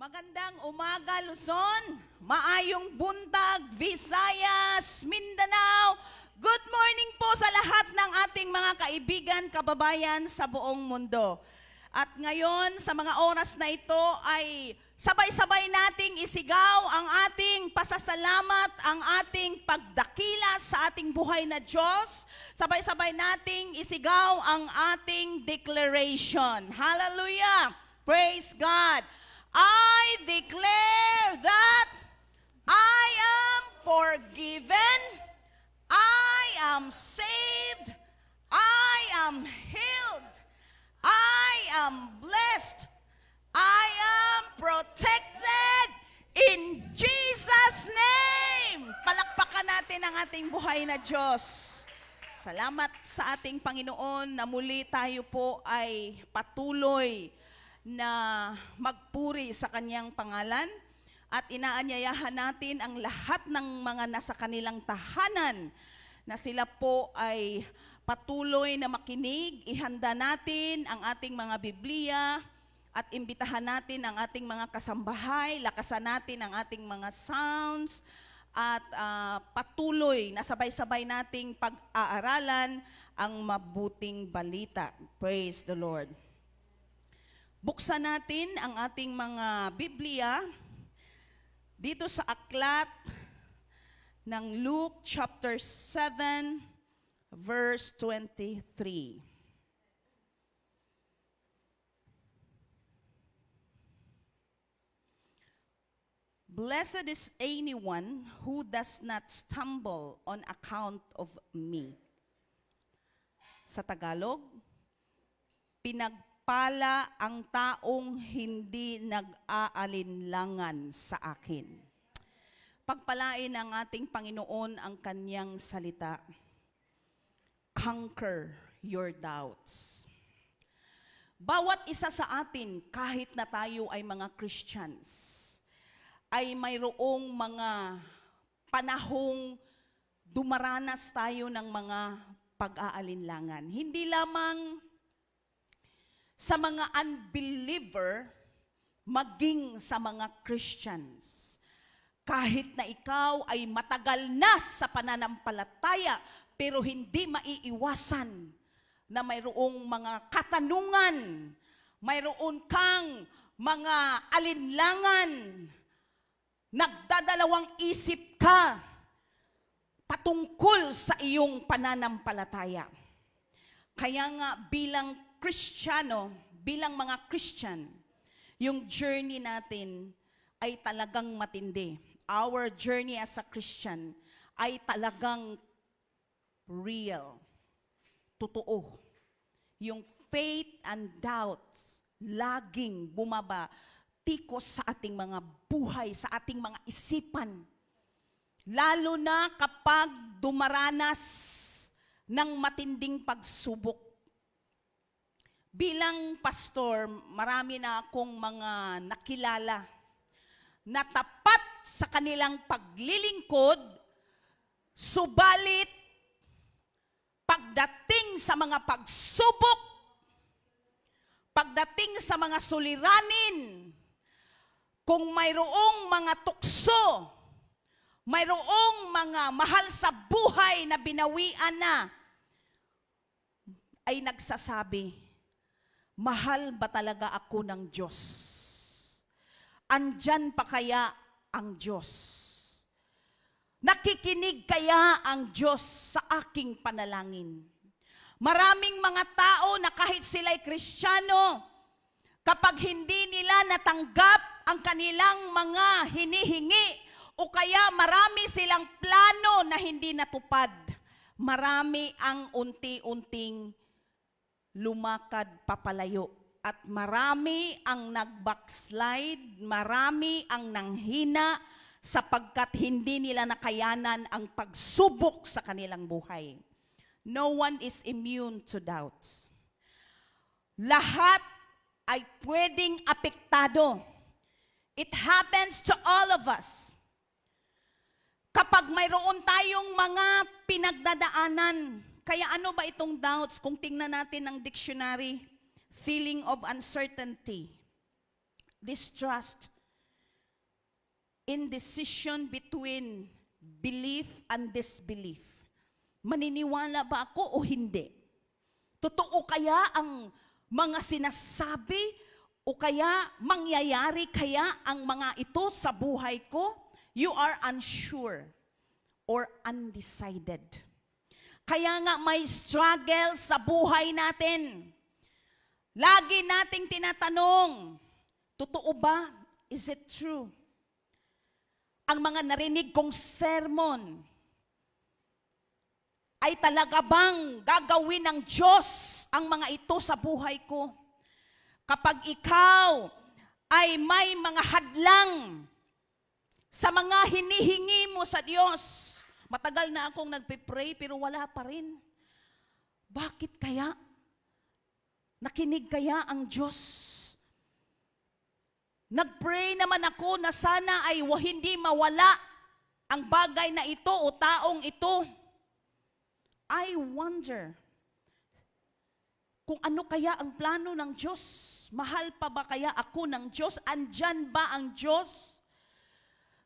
Magandang umaga, Luzon. Maayong buntag, Visayas, Mindanao. Good morning po sa lahat ng ating mga kaibigan, kababayan sa buong mundo. At ngayon, sa mga oras na ito ay sabay-sabay nating isigaw ang ating pasasalamat, ang ating pagdakila sa ating buhay na Diyos. Sabay-sabay nating isigaw ang ating declaration. Hallelujah! Praise God! I declare that I am forgiven, I am saved, I am healed, I am blessed, I am protected in Jesus' name. Palakpakan natin ang ating buhay na Diyos. Salamat sa ating Panginoon na muli tayo po ay patuloy na magpuri sa kanyang pangalan at inaanyayahan natin ang lahat ng mga nasa kanilang tahanan na sila po ay patuloy na makinig. Ihanda natin ang ating mga Biblia at imbitahan natin ang ating mga kasambahay, lakasan natin ang ating mga sounds at patuloy na sabay-sabay nating pag-aaralan ang mabuting balita. Praise the Lord. Buksan natin ang ating mga Biblia dito sa aklat ng Luke chapter 7 verse 23. Blessed is anyone who does not stumble on account of me. Sa Tagalog, pinagpala ang taong hindi nag-aalinlangan sa akin. Pagpalain ng ating Panginoon ang kanyang salita. Conquer your doubts. Bawat isa sa atin, kahit na tayo ay mga Christians, ay mayroong mga panahong dumaranas tayo ng mga pag-aalinlangan. Hindi lamang sa mga unbeliever, maging sa mga Christians. Kahit na ikaw ay matagal na sa pananampalataya, pero hindi maiiwasan na mayroong mga katanungan, mayroon kang mga alinlangan, nagdadalawang isip ka patungkol sa iyong pananampalataya. Kaya nga bilang Kristiyano, bilang mga Christian, yung journey natin ay talagang matindi. Our journey as a Christian ay talagang real, totoo. Yung faith and doubts, laging bumaba, tikos sa ating mga buhay, sa ating mga isipan. Lalo na kapag dumaranas ng matinding pagsubok. Bilang pastor, marami na akong mga nakilala na tapat sa kanilang paglilingkod, subalit pagdating sa mga pagsubok, pagdating sa mga suliranin, kung mayroong mga tukso, mayroong mga mahal sa buhay na binawian na, ay nagsasabi, mahal ba talaga ako ng Diyos? Andyan pa kaya ang Diyos? Nakikinig kaya ang Diyos sa aking panalangin? Maraming mga tao na kahit sila'y Kristiyano, kapag hindi nila natanggap ang kanilang mga hinihingi o kaya marami silang plano na hindi natupad, marami ang unti-unting lumakad papalayo at marami ang nag-backslide, marami ang nanghina sapagkat hindi nila nakayanan ang pagsubok sa kanilang buhay. No one is immune to doubts. Lahat ay pwedeng apektado. It happens to all of us. Kapag mayroon tayong mga pinagdadaanan, kaya ano ba itong doubts? Kung tingnan natin ng dictionary, feeling of uncertainty, distrust, indecision between belief and disbelief. Maniniwala ba ako o hindi? Totoo kaya ang mga sinasabi o kaya mangyayari kaya ang mga ito sa buhay ko? You are unsure or undecided. Kaya nga may struggle sa buhay natin. Lagi nating tinatanong, totoo ba? Is it true? Ang mga narinig kong sermon, ay talaga bang gagawin ng Diyos ang mga ito sa buhay ko? Kapag ikaw ay may mga hadlang sa mga hinihingi mo sa Diyos, matagal na akong nagpe-pray pero wala pa rin. Bakit kaya? Nakinig kaya ang Diyos? Nag-pray naman ako na sana ay hindi mawala ang bagay na ito o taong ito. I wonder kung ano kaya ang plano ng Diyos. Mahal pa ba kaya ako ng Diyos? Andyan ba ang Diyos?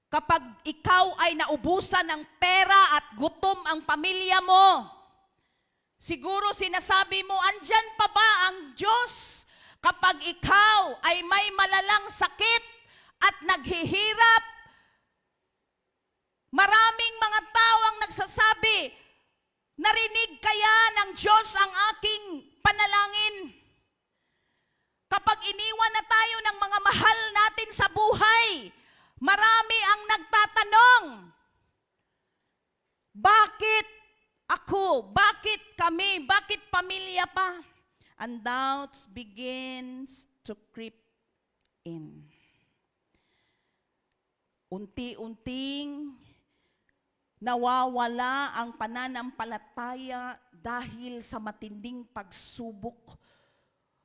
Kapag ikaw ay naubusan ng pera at gutom ang pamilya mo, siguro sinasabi mo, andyan pa ba ang Diyos? Kapag ikaw ay may malalang sakit at naghihirap, maraming mga tao ang nagsasabi, narinig kaya ng Diyos ang aking panalangin? Kapag iniwan na tayo ng mga mahal natin sa buhay, marami ang nagtatanong, bakit ako? Bakit kami? Bakit pamilya pa? And doubts begins to creep in. Unti-unting nawawala ang pananampalataya dahil sa matinding pagsubok.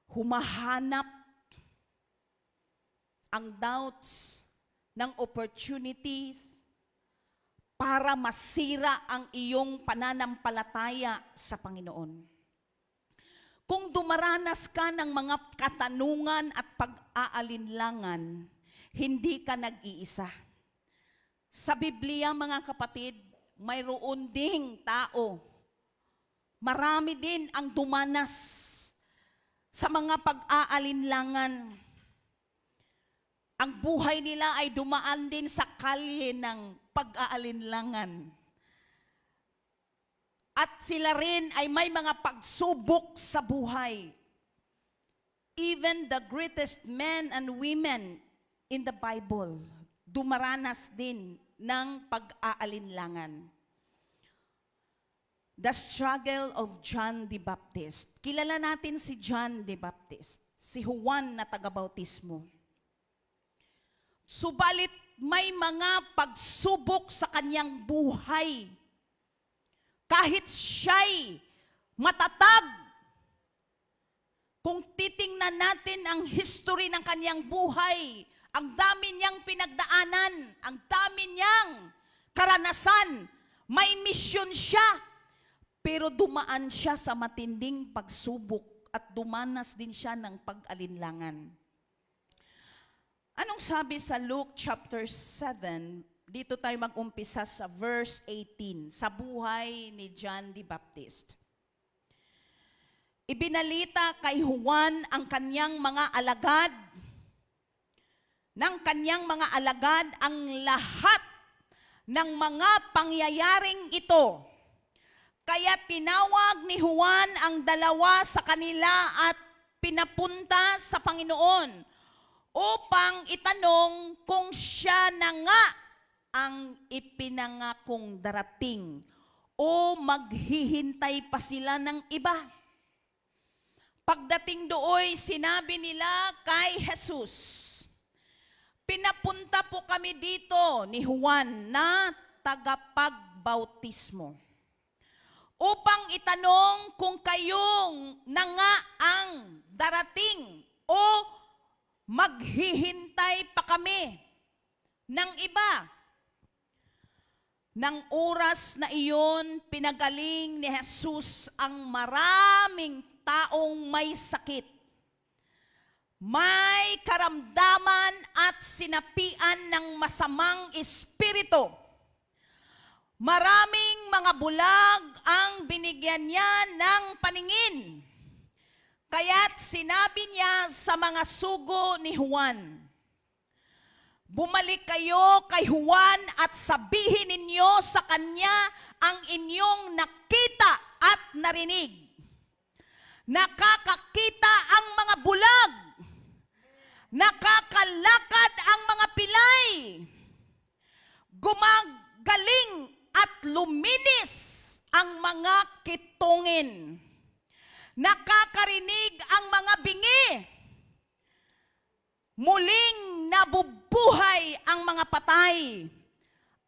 Humahanap ang doubts ng opportunities para masira ang iyong pananampalataya sa Panginoon. Kung dumaranas ka ng mga katanungan at pag-aalinlangan, hindi ka nag-iisa. Sa Biblia, mga kapatid, mayroon ding tao. Marami din ang dumanas sa mga pag-aalinlangan. Ang buhay nila ay dumaan din sa kalye ng pag-aalinlangan. At sila rin ay may mga pagsubok sa buhay. Even the greatest men and women in the Bible, dumaranas din ng pag-aalinlangan. The struggle of John the Baptist. Kilala natin si John the Baptist, si Juan na taga-bautismo. Subalit may mga pagsubok sa kanyang buhay. Kahit siya'y matatag, kung titingnan natin ang history ng kanyang buhay, ang dami niyang pinagdaanan, ang dami niyang karanasan, may misyon siya, pero dumaan siya sa matinding pagsubok at dumanas din siya ng pag-alinlangan. Anong sabi sa Luke chapter 7? Dito tayo mag-umpisa sa verse 18, sa buhay ni John the Baptist. Ibinalita kay Juan ang kanyang mga alagad, ang lahat ng mga pangyayaring ito. Kaya tinawag ni Juan ang dalawa sa kanila at pinapunta sa Panginoon upang itanong kung siya na nga ang ipinangakong darating o maghihintay pa sila ng iba. Pagdating dooy, sinabi nila kay Jesus, pinapunta po kami dito ni Juan na tagapagbautismo upang itanong kung kayong na nga ang darating o maghihintay pa kami ng iba. Nang oras na iyon, pinagaling ni Jesus ang maraming taong may sakit. may karamdaman at sinapian ng masamang espiritu. Maraming mga bulag ang binigyan niya ng paningin. Kaya't sinabi niya sa mga sugo ni Juan, bumalik kayo kay Juan at sabihin ninyo sa kanya ang inyong nakita at narinig. Nakakakita ang mga bulag, nakakalakad ang mga pilay, gumagaling at luminis ang mga kitungin. Nakakarinig ang mga bingi. Muling nabubuhay ang mga patay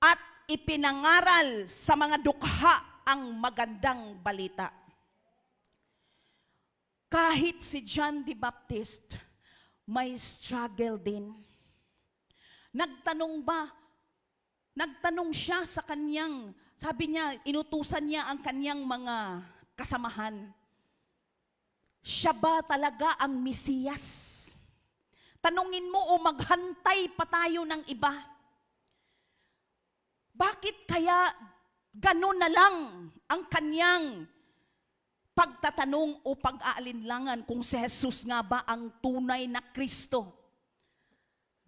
at ipinangaral sa mga dukha ang magandang balita. Kahit si John the Baptist, may struggle din. Nagtanong siya sa kanyang, sabi niya, inutusan niya ang kanyang mga kasamahan. Siya ba talaga ang Mesiyas? Tanungin mo o maghantay pa tayo ng iba? Bakit kaya ganun na lang ang kanyang pagtatanong o pag-aalinlangan kung si Jesus nga ba ang tunay na Kristo?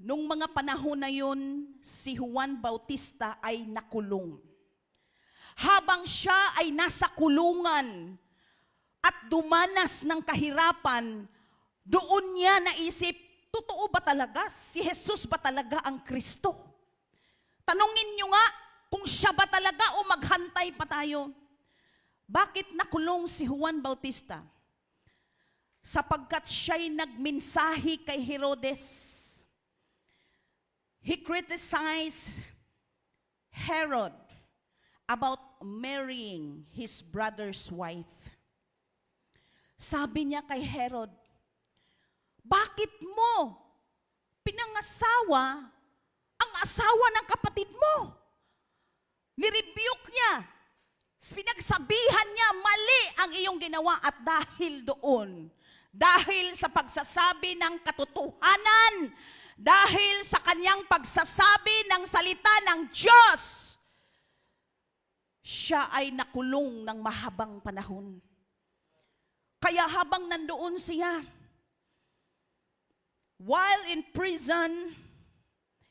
Nung mga panahon na yun, si Juan Bautista ay nakulong. Habang siya ay nasa kulungan at dumanas ng kahirapan, doon niya naisip, totoo ba talaga? Si Jesus ba talaga ang Kristo? Tanungin niyo nga kung siya ba talaga o maghantay pa tayo. Bakit nakulong si Juan Bautista? Sapagkat siya'y nagmensahe kay Herodes. He criticized Herod about marrying his brother's wife. Sabi niya kay Herod, bakit mo pinangasawa ang asawa ng kapatid mo? Nirebuke niya. Pinagsabihan niya, mali ang iyong ginawa at dahil doon, dahil sa pagsasabi ng katotohanan, dahil sa kanyang pagsasabi ng salita ng Diyos, siya ay nakulong ng mahabang panahon. Kaya habang nandoon siya, while in prison,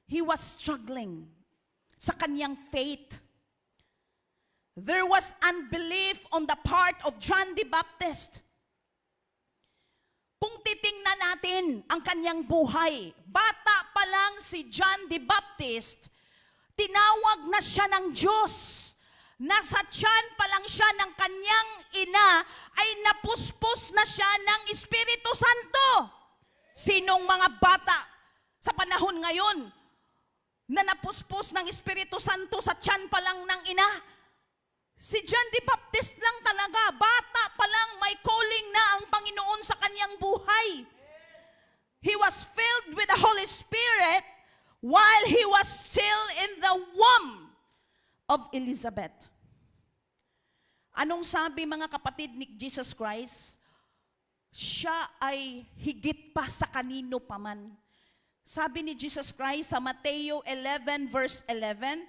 he was struggling sa kanyang faith. There was unbelief on the part of John the Baptist. Kung titingnan natin ang kanyang buhay, bata pa lang si John the Baptist, tinawag na siya ng Diyos. Nasa tiyan pa lang siya ng kanyang ina, ay napuspos na siya ng Espiritu Santo. Sinong mga bata sa panahon ngayon na napuspos ng Espiritu Santo sa tiyan pa lang ng ina? Si John the Baptist lang talaga, bata pa lang may calling na ang Panginoon sa kanyang buhay. He was filled with the Holy Spirit while he was still in the womb of Elizabeth. Anong sabi mga kapatid ni Jesus Christ? Siya ay higit pa sa kanino paman. Sabi ni Jesus Christ sa Mateo 11 verse 11,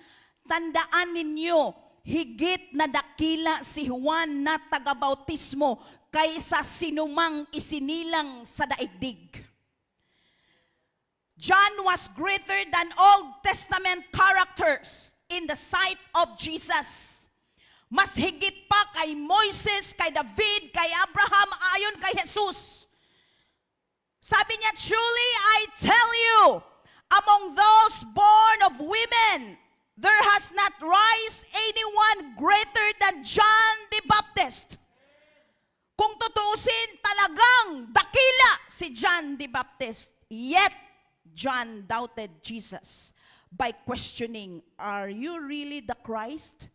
tandaan ninyo, higit na dakila si Juan na tagabautismo kaysa sinumang isinilang sa daigdig. John was greater than Old Testament characters in the sight of Jesus. Mas higit pa kay Moises, kay David, kay Abraham, ayon kay Jesus. Sabi niya, truly I tell you, among those born of women, there has not rise anyone greater than John the Baptist. Kung tutuusin, talagang dakila si John the Baptist. Yet, John doubted Jesus by questioning, are you really the Christ?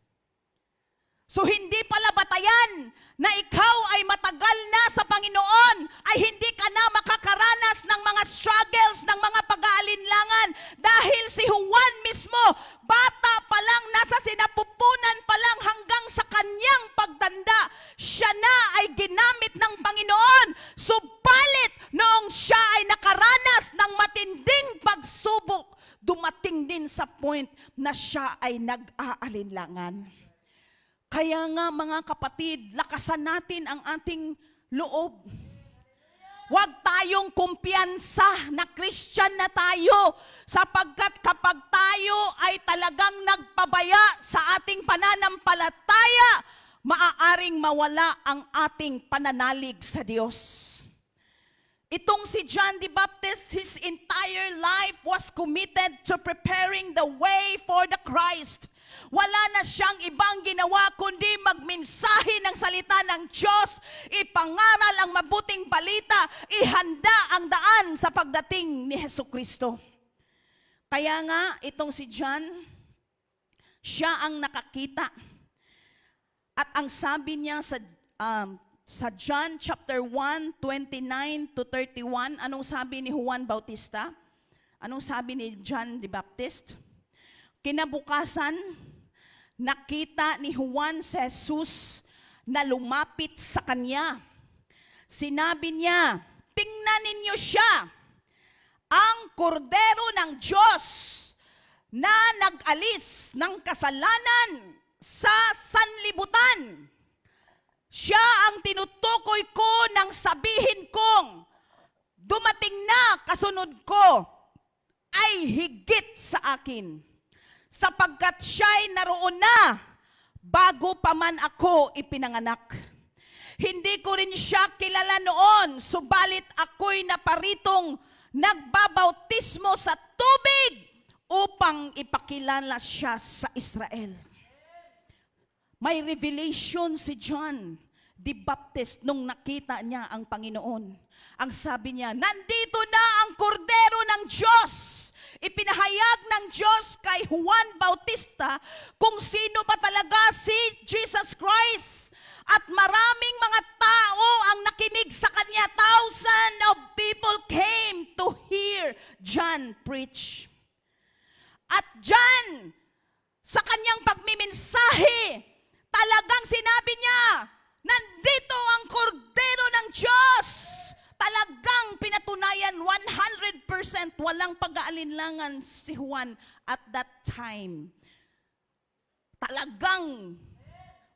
So hindi pala batayan na ikaw ay matagal na sa Panginoon, ay hindi ka na makakaranas ng mga struggles, ng mga pag-aalinlangan. Dahil si Juan mismo, bata pa lang, nasa sinapupunan pa lang hanggang sa kanyang pagtanda, siya na ay ginamit ng Panginoon. Subalit, noong siya ay dumating din sa point na siya ay nag-aalinlangan. Kaya nga mga kapatid, lakasan natin ang ating loob. Huwag tayong kumpiyansa na Christian na tayo, sapagkat kapag tayo ay talagang nagpabaya sa ating pananampalataya, maaaring mawala ang ating pananalig sa Diyos. Itong si John the Baptist, his entire life was committed to preparing the way for the Christ. Wala na siyang ibang ginawa kundi magmensahe ng salita ng Diyos, ipangaral ang mabuting balita, ihanda ang daan sa pagdating ni Hesukristo. Kaya nga, itong si John, siya ang nakakita. At ang sabi niya sa John chapter 1, 29 to 31, anong sabi ni Juan Bautista? Anong sabi ni John the Baptist? Kinabukasan, nakita ni Juan si Jesus na lumapit sa kanya. Sinabi niya, tingnan ninyo siya, ang kordero ng Diyos na nag-alis ng kasalanan sa sanlibutan. Siya ang tinutukoy ko nang sabihin kong, dumating na kasunod ko ay higit sa akin, sapagkat siya'y naroon na bago pa man ako ipinanganak. Hindi ko rin siya kilala noon, subalit ako'y naparitong nagbabautismo sa tubig upang ipakilala siya sa Israel. May revelation si John the Baptist nung nakita niya ang Panginoon. Ang sabi niya, nandito na ang kordero ng Diyos. Ipinahayag ng Diyos kay Juan Bautista kung sino ba talaga si Jesus Christ. At maraming mga tao ang nakinig sa kanya. Thousands of people came to hear John preach. At John, sa kanyang pagmimensahe, talagang sinabi niya, nandito ang kordero ng Diyos. Talagang pinatunayan 100% walang pag-aalinlangan si Juan at that time. Talagang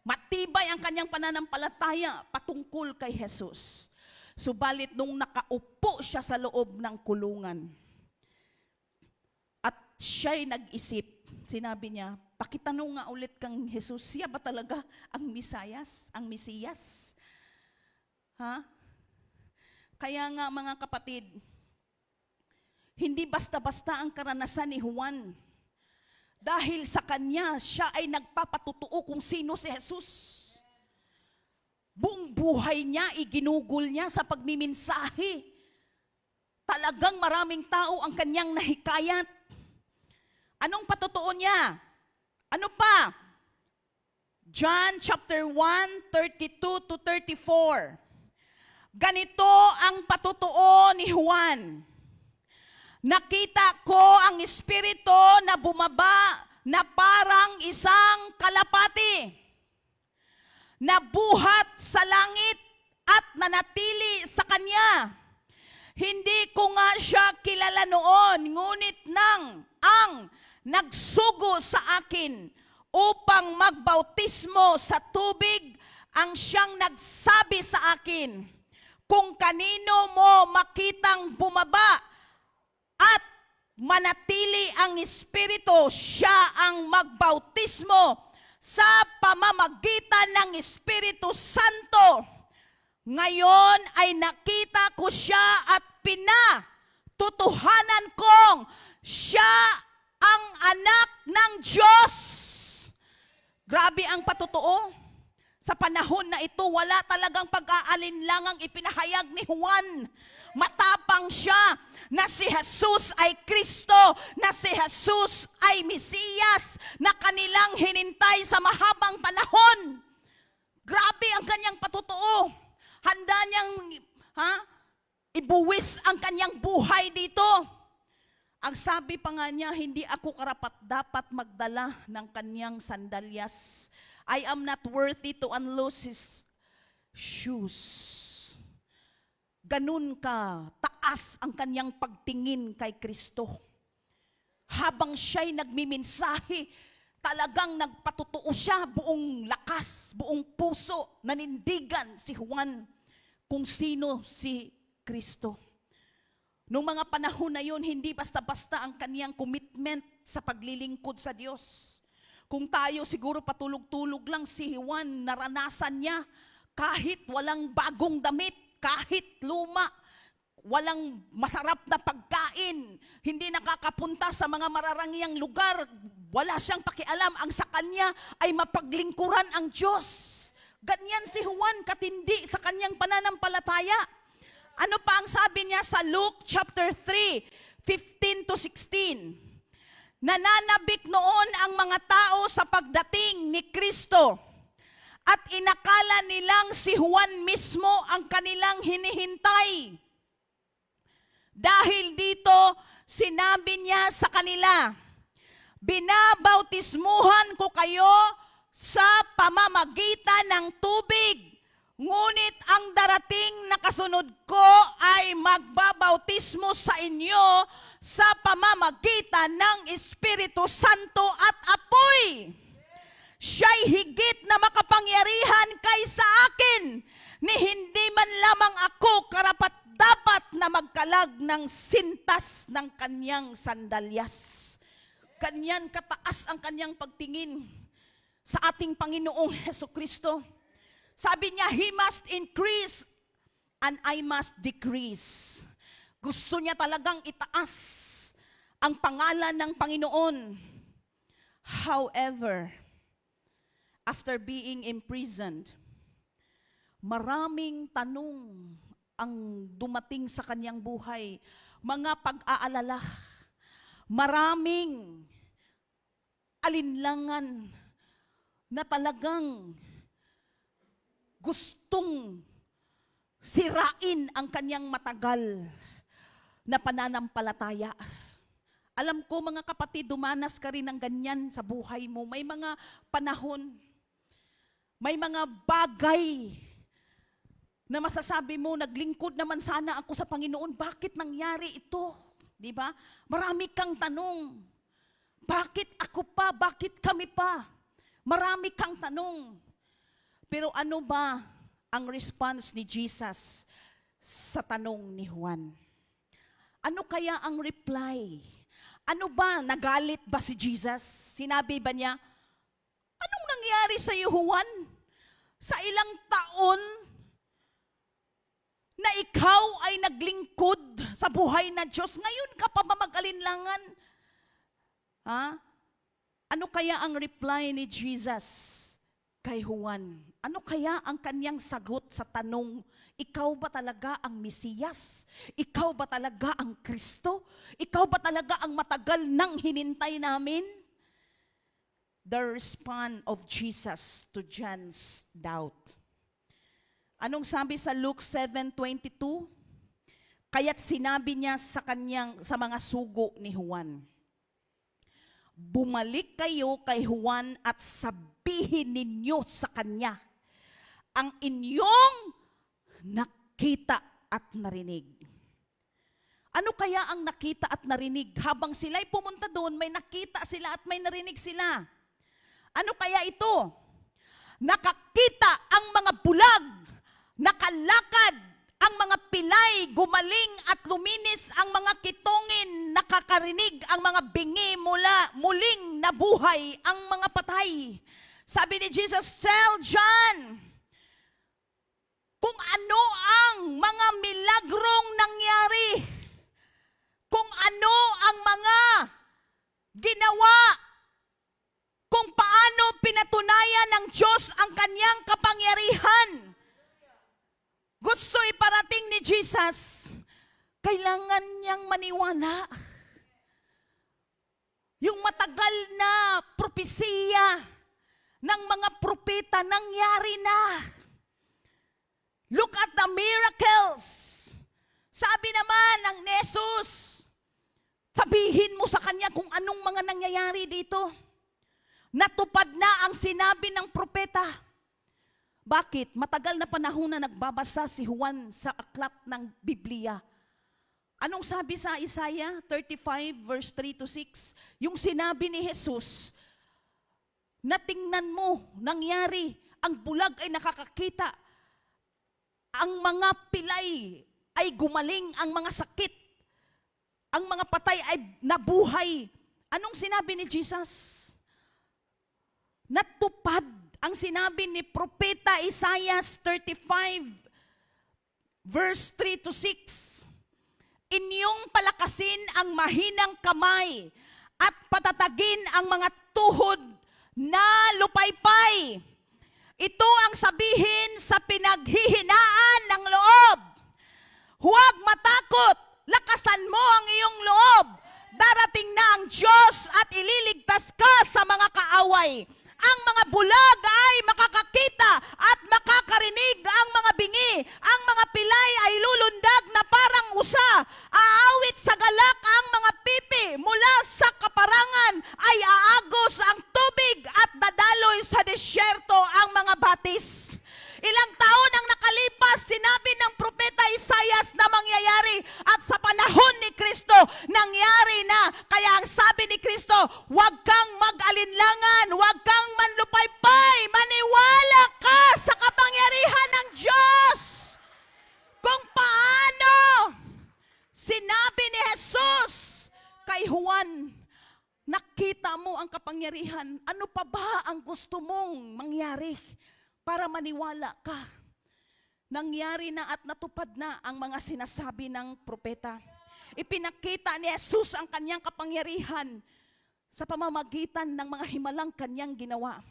matibay ang kanyang pananampalataya patungkol kay Jesus. Subalit nung nakaupo siya sa loob ng kulungan at siya'y nag-isip, sinabi niya, pakitanong nga ulit kang Jesus, siya ba talaga ang Mesiyas? Ha? Kaya nga mga kapatid, hindi basta-basta ang karanasan ni Juan. Dahil sa kanya, siya ay nagpapatutuo kung sino si Jesus. Buong buhay niya, iginugol niya sa pagmimensahe. Talagang maraming tao ang kanyang nahikayat. Anong patutuo niya? Ano pa? John chapter 1, 32 to 34. Ganito ang patutuo ni Juan. Nakita ko ang Espiritu na bumaba na parang isang kalapati, nabuhat sa langit at nanatili sa kanya. Hindi ko nga siya kilala noon, ngunit ang nagsugo sa akin upang magbautismo sa tubig ang siyang nagsabi sa akin, kung kanino mo makitang bumaba at manatili ang Espiritu, siya ang magbautismo sa pamamagitan ng Espiritu Santo. Ngayon ay nakita ko siya at pinatutuhanan kong siya ang anak ng Diyos. Grabe ang patutuo. Sa panahon na ito, wala talagang pag-aalinlangang ipinahayag ni Juan. Matapang siya na si Jesus ay Kristo, na si Jesus ay Mesiyas, na kanilang hinintay sa mahabang panahon. Grabe ang kanyang patutuo. Handa niyang ibuwis ang kanyang buhay dito. Ang sabi pa nga niya, hindi ako karapat-dapat magdala ng kanyang sandalyas. I am not worthy to unloose his shoes. Ganun ka, taas ang kanyang pagtingin kay Kristo. habang siya'y nagmimensahe, talagang nagpatutuo siya buong lakas, buong puso, nanindigan si Juan kung sino si Kristo. Noong mga panahon na yun, hindi basta-basta ang kaniyang commitment sa paglilingkod sa Diyos. Kung tayo siguro patulog-tulog lang, si Juan, naranasan niya kahit walang bagong damit, kahit luma, walang masarap na pagkain, hindi nakakapunta sa mga mararangyang lugar, wala siyang pakialam, ang sa kanya ay mapaglingkuran ang Diyos. Ganyan si Juan, katindi sa kanyang pananampalataya. Ano pa ang sabi niya sa Luke chapter 3, 15 to 16? Nananabik noon ang mga tao sa pagdating ni Kristo at inakala nilang si Juan mismo ang kanilang hinihintay. Dahil dito, sinabi niya sa kanila, binabautismuhan ko kayo sa pamamagitan ng tubig, ngunit ang darating na kasunod ko ay magbabautismo sa inyo sa pamamagitan ng Espiritu Santo at apoy. Siya'y higit na makapangyarihan kaysa akin, ni hindi man lamang ako karapat-dapat na magkalag ng sintas ng kanyang sandalyas. Ganyan kataas ang kanyang pagtingin sa ating Panginoong Hesukristo. Sabi niya, He must increase and I must decrease. Gusto niya talagang itaas ang pangalan ng Panginoon. However, after being imprisoned, maraming tanong ang dumating sa kanyang buhay, mga pag-aalala, maraming alinlangan na talagang gustong sirain ang kanyang matagal na pananampalataya. Alam ko mga kapatid, dumanas ka rin ng ganyan sa buhay mo. May mga panahon, may mga bagay na masasabi mo, naglingkod naman sana ako sa Panginoon, bakit nangyari ito? Di ba? Marami kang tanong. Bakit ako pa? Bakit kami pa? Marami kang tanong. Pero ano ba ang response ni Jesus sa tanong ni Juan? Ano kaya ang reply? Ano ba? Nagalit ba si Jesus? Sinabi ba niya, anong nangyari sa iyo, Juan? Sa ilang taon na ikaw ay naglingkod sa buhay na Diyos, ngayon ka pa ba mag-alinlangan? Ha? Ano kaya ang reply ni Jesus kay Juan? Ano kaya ang kanyang sagot sa tanong, ikaw ba talaga ang Mesiyas? Ikaw ba talaga ang Kristo? Ikaw ba talaga ang matagal nang hinintay namin? The response of Jesus to John's doubt. Anong sabi sa Luke 7:22? Kaya't sinabi niya sa mga sugo ni Juan, bumalik kayo kay Juan at sabihin ninyo sa kanya ang inyong nakita at narinig. Ano kaya ang nakita at narinig? Habang sila'y pumunta doon, may nakita sila at may narinig sila. Ano kaya ito? Nakakita ang mga bulag, nakalakad ang mga pilay, gumaling at luminis ang mga kitongin, nakakarinig ang mga bingi, muling nabuhay ang mga patay. Sabi ni Jesus, tell John kung ano ang mga milagrong nangyari, kung ano ang mga ginawa, kung paano pinatunayan ng Diyos ang kanyang kapangyarihan. Gusto iparating ni Jesus, kailangan niyang maniwala. Yung matagal na propesiya ng mga propeta nangyari na. Look at the miracles. Sabi naman ng Jesus, sabihin mo sa kanya kung anong mga nangyayari dito. Natupad na ang sinabi ng propeta. Bakit? Matagal na panahon na nagbabasa si Juan sa aklat ng Biblia. Anong sabi sa Isaiah 35 verse 3 to 6? Yung sinabi ni Jesus, na tingnan mo, nangyari, ang bulag ay nakakakita, ang mga pilay ay gumaling, ang mga sakit, ang mga patay ay nabuhay. Anong sinabi ni Jesus? Natupad ang sinabi ni Propeta Isaiah 35 verse 3 to 6. Inyong palakasin ang mahinang kamay at patatagin ang mga tuhod na lupaypay. Ito ang sabihin sa pinaghihinaan ng loob. Huwag matakot, lakasan mo ang iyong loob. Darating na ang Diyos at ililigtas ka sa mga kaaway. Ang mga bulag ay makakakita at makakarinig ang mga bingi. Ang mga pilay ay lulundag na parang usa. Aawit sa galak ang mga pipi. Mula sa kaparangan ay aagos ang tubig at dadaloy sa desyerto ang mga batis. Ilang taon ang nakalipas, sinabi ng Propeta Isaias na mangyayari at sa panahon ni Kristo, nangyari na. Kaya ang sabi ni Kristo, huwag kang mag-alinlangan, huwag kang manlupaypay, maniwala ka sa kapangyarihan ng Diyos. Kung paano sinabi ni Jesus kay Juan, nakita mo ang kapangyarihan, ano pa ba ang gusto mong mangyari? Para maniwala ka. Nangyari na at natupad na ang mga sinasabi ng propeta. Ipinakita ni Jesus ang kanyang kapangyarihan sa pamamagitan ng mga himalang kanyang ginawa.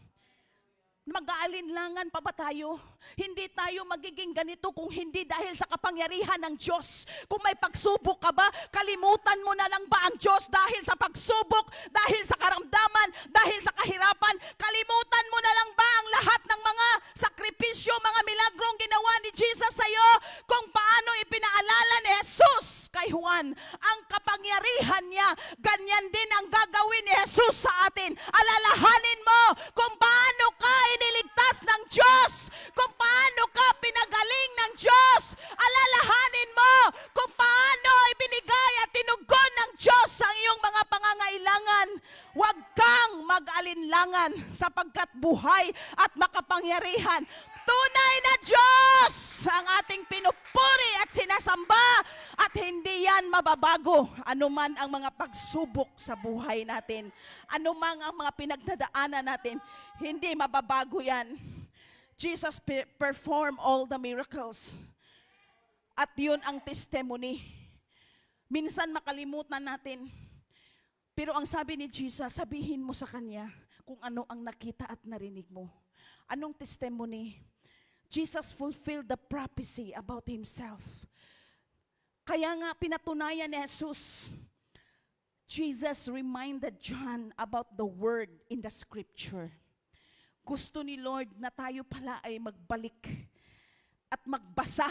Mag-aalinlangan pa ba tayo? Hindi tayo magiging ganito kung hindi dahil sa kapangyarihan ng Diyos. Kung may pagsubok ka ba, kalimutan mo na lang ba ang Diyos dahil sa pagsubok, dahil sa karamdaman, dahil sa kahirapan? Kalimutan mo na lang ba ang lahat ng mga sakripisyo, mga milagrong ginawa ni Jesus sa iyo? Kung paano ipinaalala ni Jesus kay Juan, ang kapangyarihan niya, ganyan din ang gagawin ni Jesus sa atin. Alalahanin mo kung paano ka iniligtas ng Diyos, kung paano ka pinagaling ng Diyos. Alalahanin mo kung paano ibinigay at tinugon ng Diyos ang iyong mga pangangailangan. Huwag kang mag-alinlangan sapagkat buhay at makapangyarihan. Tunay na Diyos ang ating pinupuri at sinasamba at hindi yan mababago. Anuman ang mga pagsubok sa buhay natin, anuman ang mga pinagdadaanan natin, hindi mababago yan. Jesus performed all the miracles. At yun ang testimony. Minsan makalimutan natin. Pero ang sabi ni Jesus, sabihin mo sa Kanya kung ano ang nakita at narinig mo. Anong testimony? Jesus fulfilled the prophecy about Himself. Kaya nga pinatunayan ni Jesus, Jesus reminded John about the word in the scripture. Gusto ni Lord na tayo pala ay magbalik at magbasa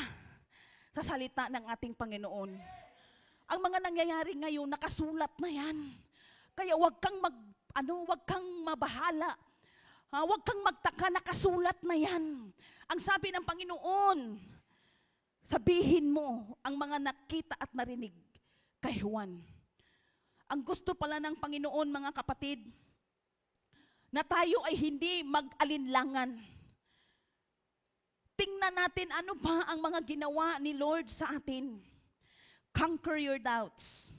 sa salita ng ating Panginoon. Ang mga nangyayari ngayon, nakasulat na yan. Kaya huwag kang mabahala. Huwag kang magtaka, nakasulat na yan. Ang sabi ng Panginoon, sabihin mo ang mga nakita at narinig kay Juan. Ang gusto pala ng Panginoon, mga kapatid, na tayo ay hindi mag-alinlangan. Tingnan natin ano ba ang mga ginawa ni Lord sa atin. Conquer your doubts.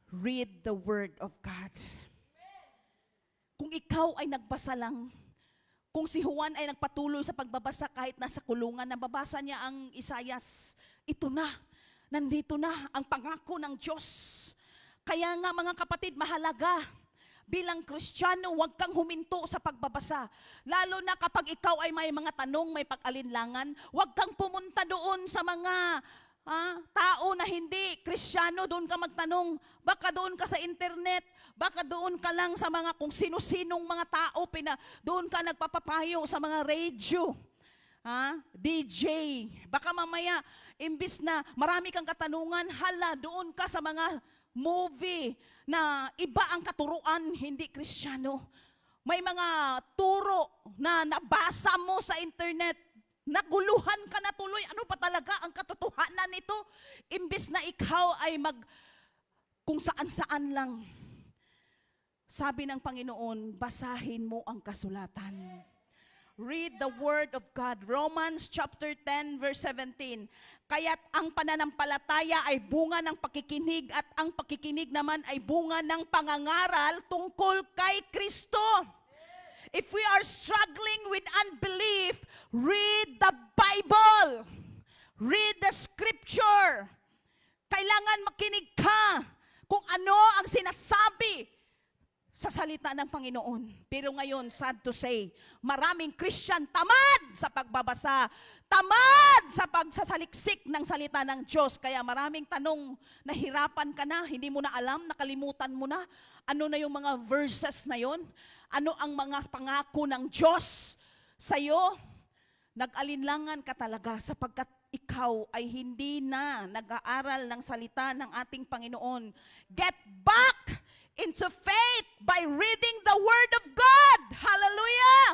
Read the Word of God. Kung ikaw ay nagbasa lang, kung si Juan ay nagpatuloy sa pagbabasa kahit nasa kulungan, nababasa niya ang Isaias, ito na, nandito na ang pangako ng Diyos. Kaya nga mga kapatid, mahalaga, bilang Kristiyano, huwag kang huminto sa pagbabasa. Lalo na kapag ikaw ay may mga tanong, may pag-alinlangan, huwag kang pumunta doon sa mga tao na hindi Kristiyano, doon ka magtanong. Baka doon ka sa internet, baka doon ka lang sa mga kung sino-sinong mga tao, doon ka nagpapapayo sa mga radio, DJ. Baka mamaya, imbis na marami kang katanungan, hala, doon ka sa mga movie na iba ang katuruan, hindi Kristiyano. May mga turo na nabasa mo sa internet, Naguluhan ka na tuloy. Ano pa talaga ang katotohanan nito? Imbes na ikaw ay kung saan-saan lang. Sabi ng Panginoon, basahin mo ang kasulatan. Read the Word of God. Romans chapter 10 verse 17. Kaya't ang pananampalataya ay bunga ng pakikinig at ang pakikinig naman ay bunga ng pangangaral tungkol kay Kristo. If we are struggling with unbelief, read the Bible. Read the Scripture. Kailangan makinig ka kung ano ang sinasabi sa salita ng Panginoon. Pero ngayon, sad to say, maraming Christian tamad sa pagbabasa, tamad sa pagsasaliksik ng salita ng Diyos. Kaya maraming tanong, nahirapan ka na, hindi mo na alam, nakalimutan mo na. Ano na yung mga verses na yon? Ano ang mga pangako ng Diyos sa'yo? Nag-alinlangan ka talaga sapagkat ikaw ay hindi na nag-aaral ng salita ng ating Panginoon. Get back into faith by reading the Word of God. Hallelujah!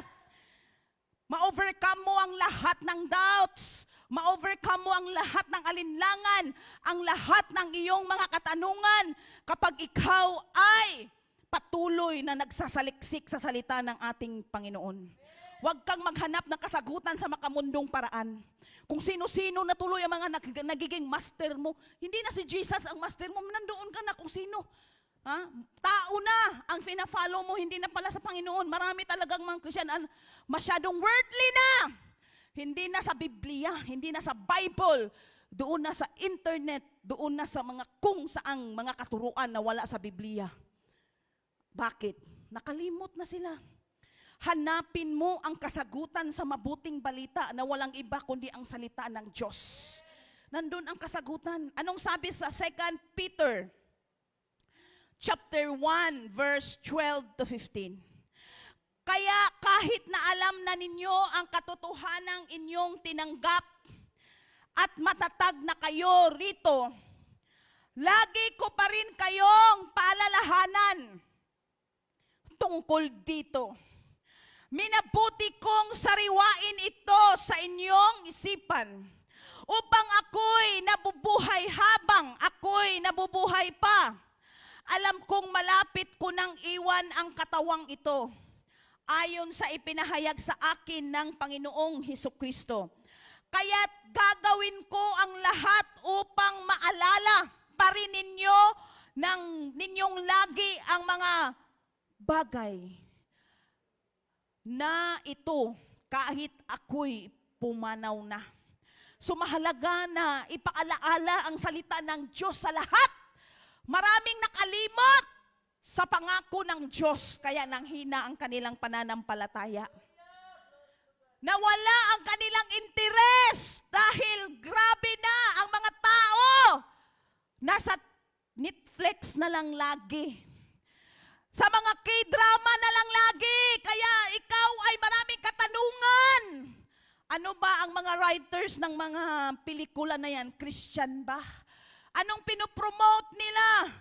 Ma-overcome mo ang lahat ng doubts. Ma-overcome mo ang lahat ng alinlangan, ang lahat ng iyong mga katanungan kapag ikaw ay patuloy na nagsasaliksik sa salita ng ating Panginoon. Huwag kang maghanap ng kasagutan sa makamundong paraan. Kung sino-sino na tuloy ang mga nagiging master mo, hindi na si Jesus ang master mo, nandoon ka na kung sino. Ha? Tao na ang fina-follow mo, hindi na pala sa Panginoon. Marami talagang mga Christian masyadong worldly na. Hindi na sa Biblia, hindi na sa Bible, doon na sa internet, doon na sa mga kung saang mga katuruan na wala sa Biblia. Bakit? Nakalimot na sila. Hanapin mo ang kasagutan sa mabuting balita na walang iba kundi ang salita ng Diyos. Nandun ang kasagutan. Anong sabi sa 2 Peter chapter 1 verse 12 to 15? Kaya kahit na alam na ninyo ang katotohanang inyong tinanggap at matatag na kayo rito, lagi ko pa rin kayong paalalahanan tungkol dito. Minabuti kong sariwain ito sa inyong isipan upang ako'y nabubuhay habang ako'y nabubuhay pa. Alam kong malapit ko nang iwan ang katawang ito ayon sa ipinahayag sa akin ng Panginoong Hesukristo. Kaya't gagawin ko ang lahat upang maalala pa rin ninyong lagi ang mga bagay na ito kahit ako'y pumanaw na. So mahalaga na ipaalaala ang salita ng Diyos sa lahat. Maraming nakalimot sa pangako ng Diyos, kaya nanghina ang kanilang pananampalataya. Nawala ang kanilang interes dahil grabe na ang mga tao. Nasa Netflix na lang lagi. Sa mga K-drama na lang lagi. Kaya ikaw ay maraming katanungan. Ano ba ang mga writers ng mga pelikula na yan? Christian ba? Anong pinopromote nila?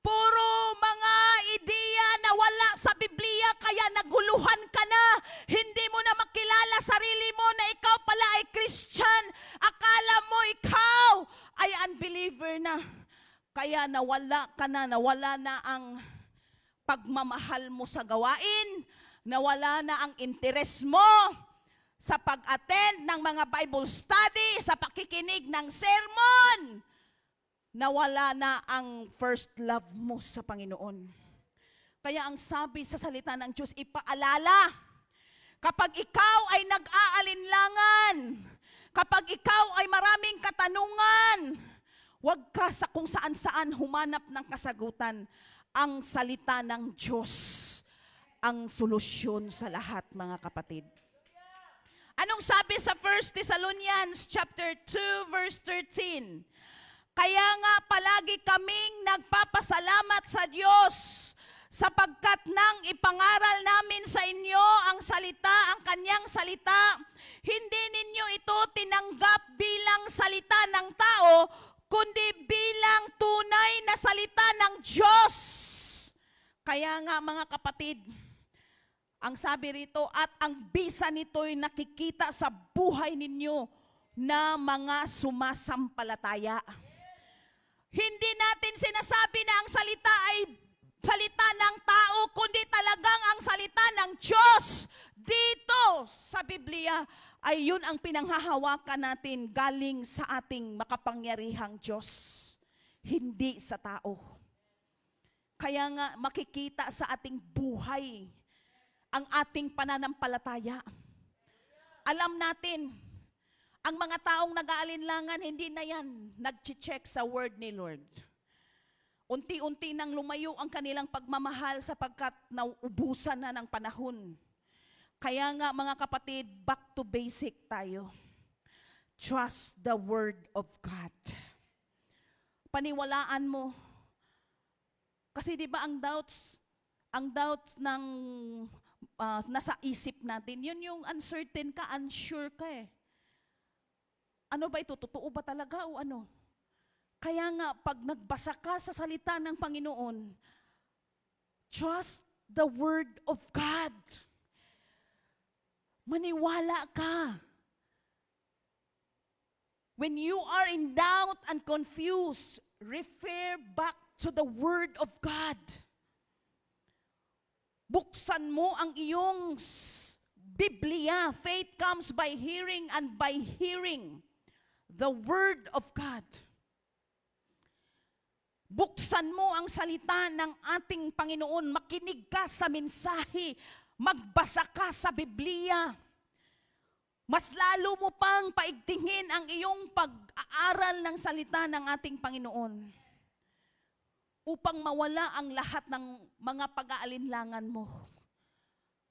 Puro mga ideya na wala sa Biblia, kaya naguluhan ka na. Hindi mo na makilala sarili mo na ikaw pala ay Christian. Akala mo ikaw ay unbeliever na. Kaya nawala ka na, nawala na ang pagmamahal mo sa gawain, nawala na ang interes mo sa pag-attend ng mga Bible study, sa pakikinig ng sermon. Nawala na ang first love mo sa Panginoon. Kaya ang sabi sa salita ng Diyos, ipaalala. Kapag ikaw ay nag-aalinlangan, kapag ikaw ay maraming katanungan, huwag ka sa kung saan-saan humanap ng kasagutan. Ang salita ng Diyos ang solusyon sa lahat, mga kapatid. Anong sabi sa 1 Thessalonians chapter 2 verse 13? Kaya nga palagi kaming nagpapasalamat sa Diyos sapagkat nang ipangaral namin sa inyo ang kanyang salita, hindi ninyo ito tinanggap bilang salita ng tao, kundi bilang tunay na salita ng Diyos. Kaya nga mga kapatid, Ang sabi rito, at ang bisa nito'y nakikita sa buhay ninyo na mga sumasampalataya. Hindi natin sinasabi na ang salita ay salita ng tao, kundi talagang ang salita ng Diyos. Dito sa Biblia ay yun ang pinanghahawakan natin galing sa ating makapangyarihang Diyos, hindi sa tao. Kaya nga makikita sa ating buhay ang ating pananampalataya. Alam natin, ang mga taong nag-aalinlangan, hindi na yan nag-check sa word ni Lord. Unti-unti nang lumayo ang kanilang pagmamahal sapagkat nauubusan na ng panahon. Kaya nga mga kapatid, back to basic tayo. Trust the word of God. Paniwalaan mo. Kasi di ba ang doubts ng nasa isip natin, yun yung uncertain ka, unsure ka eh. Ano ba ito? Totoo ba talaga o ano? Kaya nga, pag nagbasa ka sa salita ng Panginoon, trust the word of God. Maniwala ka. When you are in doubt and confused, refer back to the word of God. Buksan mo ang iyong Biblia. Faith comes by hearing and by hearing the word of God. Buksan mo ang salita ng ating Panginoon. Makinig ka sa mensahe. Magbasa ka sa Biblia. Mas lalo mo pang paigtingin ang iyong pag-aaral ng salita ng ating Panginoon upang mawala ang lahat ng mga pag-aalinlangan mo.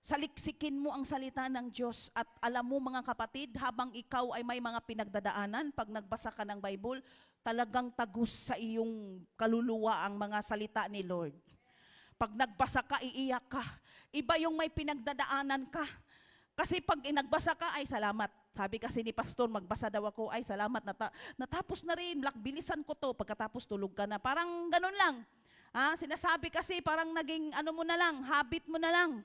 Saliksikin mo ang salita ng Diyos at alam mo mga kapatid, habang ikaw ay may mga pinagdadaanan, pag nagbasa ka ng Bible, talagang tagus sa iyong kaluluwa ang mga salita ni Lord. Pag nagbasa ka, iiyak ka. Iba yung may pinagdadaanan ka. Kasi pag nagbasa ka, ay salamat. Sabi kasi ni Pastor, magbasa daw ako, ay salamat, natapos na rin, bilisan ko to, pagkatapos tulog ka na. Parang ganun lang. Sinasabi kasi parang naging mo na lang, habit mo na lang.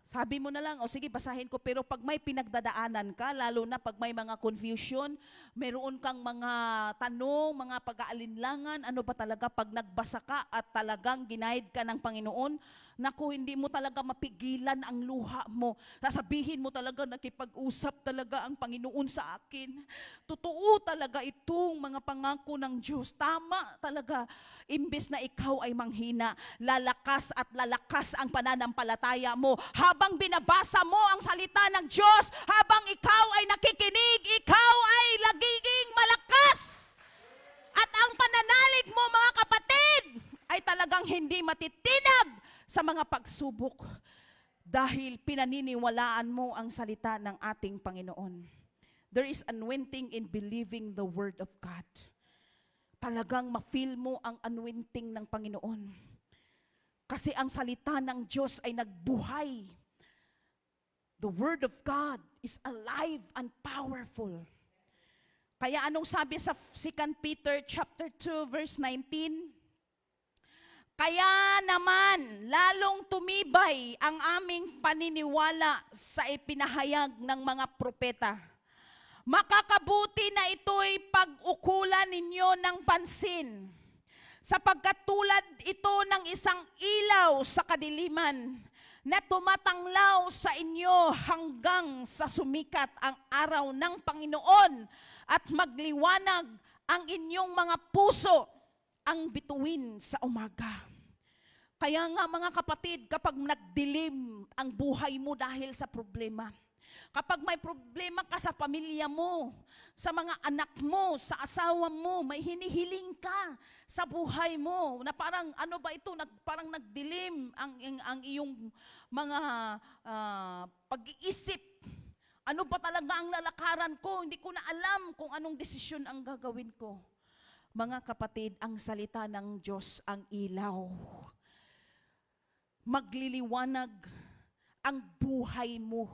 Sabi mo na lang, o sige, basahin ko. Pero pag may pinagdadaanan ka, lalo na pag may mga confusion, meron kang mga tanong, mga pag-aalinlangan, ano ba talaga pag nagbasa ka at talagang ginaid ka ng Panginoon, naku, hindi mo talaga mapigilan ang luha mo. Sasabihin mo talaga, nakipag-usap talaga ang Panginoon sa akin. Totoo talaga itong mga pangako ng Diyos. Tama talaga. Imbes na ikaw ay manghina, lalakas at lalakas ang pananampalataya mo. Habang binabasa mo ang salita ng Diyos, habang ikaw ay nakikinig, ikaw ay lagiging malakas. At ang pananalig mo, mga kapatid, ay talagang hindi matitinag sa mga pagsubok dahil pinaniniwalaan mo ang salita ng ating Panginoon. There is anointing in believing the word of God. Talagang ma-feel mo ang anointing ng Panginoon. Kasi ang salita ng Diyos ay nagbuhay. The word of God is alive and powerful. Kaya anong sabi sa 2 Peter chapter 2 verse 19? Kaya naman, lalong tumibay ang aming paniniwala sa ipinahayag ng mga propeta. Makakabuti na ito'y pag-ukulan ninyo ng pansin, sapagkat tulad ito ng isang ilaw sa kadiliman na tumatanglaw sa inyo hanggang sa sumikat ang araw ng Panginoon at magliwanag ang inyong mga puso ang bituin sa umaga. Kaya nga mga kapatid, kapag nagdilim ang buhay mo dahil sa problema, kapag may problema ka sa pamilya mo, sa mga anak mo, sa asawa mo, may hinihiling ka sa buhay mo, na parang ano ba ito, parang nagdilim ang iyong mga pag-iisip. Ano ba talaga ang lalakaran ko? Hindi ko na alam kung anong desisyon ang gagawin ko. Mga kapatid, ang salita ng Diyos ang ilaw. Magliliwanag ang buhay mo